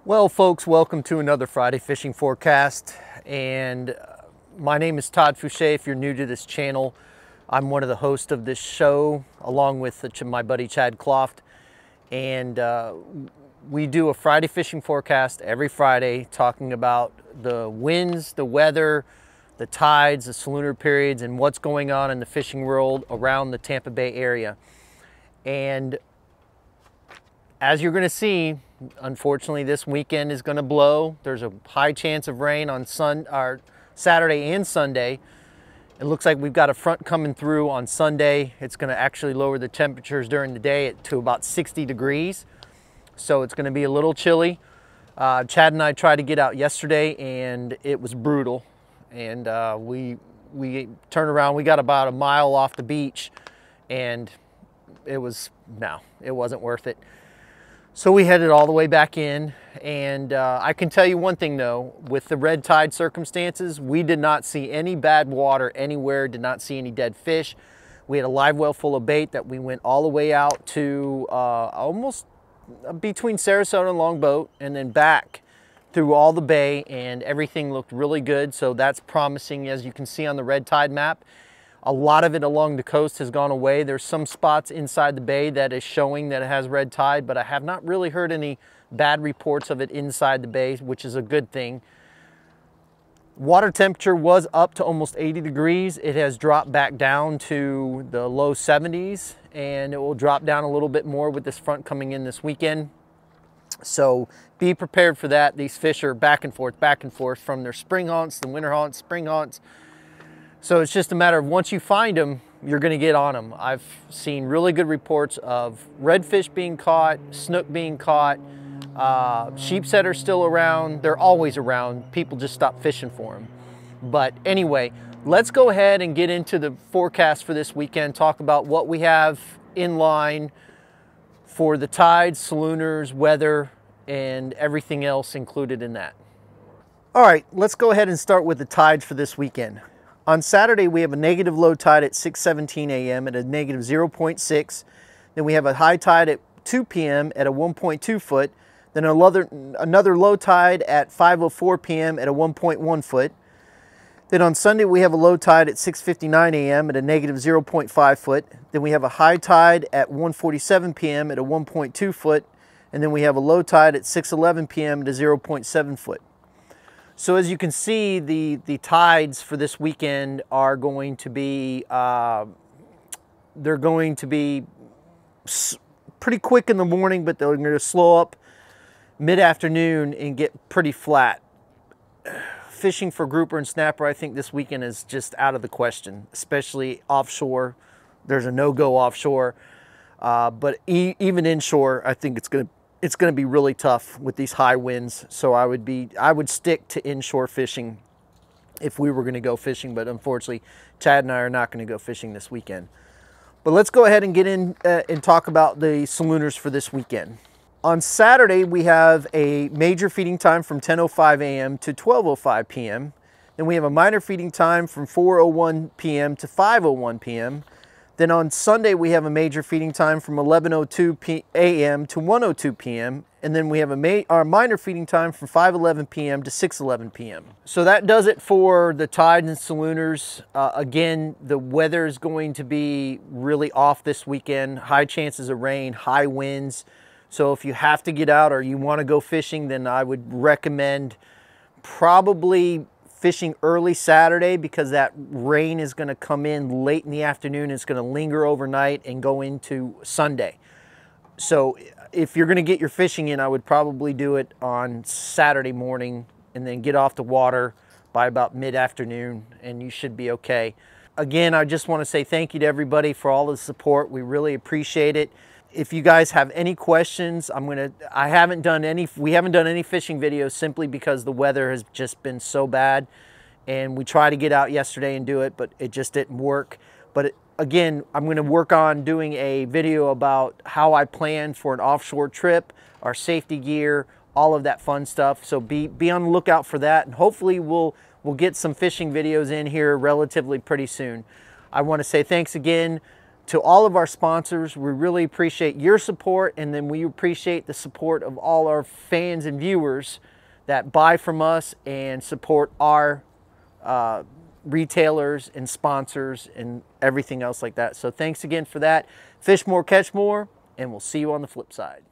Well, folks, welcome to another Friday fishing forecast. And my name is Todd Fouché. If you're new to this channel, I'm one of the hosts of this show, along with my buddy Chad Cloft. And we do a Friday fishing forecast every Friday, talking about the winds, the weather, the tides, the salooner periods, and what's going on in the fishing world around the Tampa Bay area. And as you're going to see, unfortunately, this weekend is going to blow. There's a high chance of rain on Saturday and Sunday. It looks like we've got a front coming through on Sunday. It's going to actually lower the temperatures during the day to about 60 degrees. So it's going to be a little chilly. Chad and I tried to get out yesterday, and it was brutal. And we turned around. We got about a mile off the beach, and it wasn't worth it. So we headed all the way back in, and I can tell you one thing though, with the red tide circumstances, we did not see any bad water anywhere, did not see any dead fish. We had a live well full of bait that we went all the way out to almost between Sarasota and Longboat, and then back through all the bay, and everything looked really good. So that's promising. As you can see on the red tide map, a lot of it along the coast has gone away. There's some spots inside the bay that is showing that it has red tide, but I have not really heard any bad reports of it inside the bay, which is a good thing. Water temperature was up to almost 80 degrees. It has dropped back down to the low 70s, and it will drop down a little bit more with this front coming in this weekend. So be prepared for that. These fish are back and forth from their spring haunts, the winter haunts, spring haunts. So it's just a matter of once you find them, you're going to get on them. I've seen really good reports of redfish being caught, snook being caught, sheepshead are still around. They're always around. People just stop fishing for them. But anyway, let's go ahead and get into the forecast for this weekend, talk about what we have in line for the tides, salooners, weather, and everything else included in that. All right, let's go ahead and start with the tides for this weekend. On Saturday, we have a negative low tide at 6:17 a.m. at a negative 0.6. Then we have a high tide at 2 p.m. at a 1.2 foot. Then another low tide at 5:04 p.m. at a 1.1 foot. Then on Sunday, we have a low tide at 6:59 a.m. at a negative 0.5 foot. Then we have a high tide at 1:47 p.m. at a 1.2 foot. And then we have a low tide at 6:11 p.m. at a 0.7 foot. So as you can see, the tides for this weekend are going to be, they're going to be pretty quick in the morning, but they're going to slow up mid-afternoon and get pretty flat. Fishing for grouper and snapper, I think this weekend is just out of the question, especially offshore. There's a no-go offshore, but even inshore, I think it's going to be really tough with these high winds. So I would stick to inshore fishing if we were going to go fishing, but unfortunately Chad and I are not going to go fishing this weekend. But let's go ahead and get in and talk about the salooners for this weekend. On Saturday, we have a major feeding time from 10:05 a.m. to 12:05 p.m. Then we have a minor feeding time from 4:01 p.m. to 5:01 p.m. Then on Sunday, we have a major feeding time from 11:02 a.m. to 1:02 p.m. And then we have our minor feeding time from 5:11 p.m. to 6:11 p.m. So that does it for the tides and salooners. Again, the weather is going to be really off this weekend. High chances of rain, high winds. So if you have to get out or you want to go fishing, then I would recommend probably fishing early Saturday, because that rain is going to come in late in the afternoon. It's going to linger overnight and go into Sunday. So if you're going to get your fishing in, I would probably do it on Saturday morning and then get off the water by about mid-afternoon, and you should be okay. Again, I just want to say thank you to everybody for all the support. We really appreciate it. If you guys have any questions, we haven't done any fishing videos simply because the weather has just been so bad, and we tried to get out yesterday and do it, but it just didn't work. But again, I'm going to work on doing a video about how I plan for an offshore trip, our safety gear, all of that fun stuff. So be on the lookout for that, and hopefully we'll get some fishing videos in here relatively pretty soon. I want to say thanks again to all of our sponsors, we really appreciate your support, and then we appreciate the support of all our fans and viewers that buy from us and support our retailers and sponsors and everything else like that. So thanks again for that. Fish more, catch more, and we'll see you on the flip side.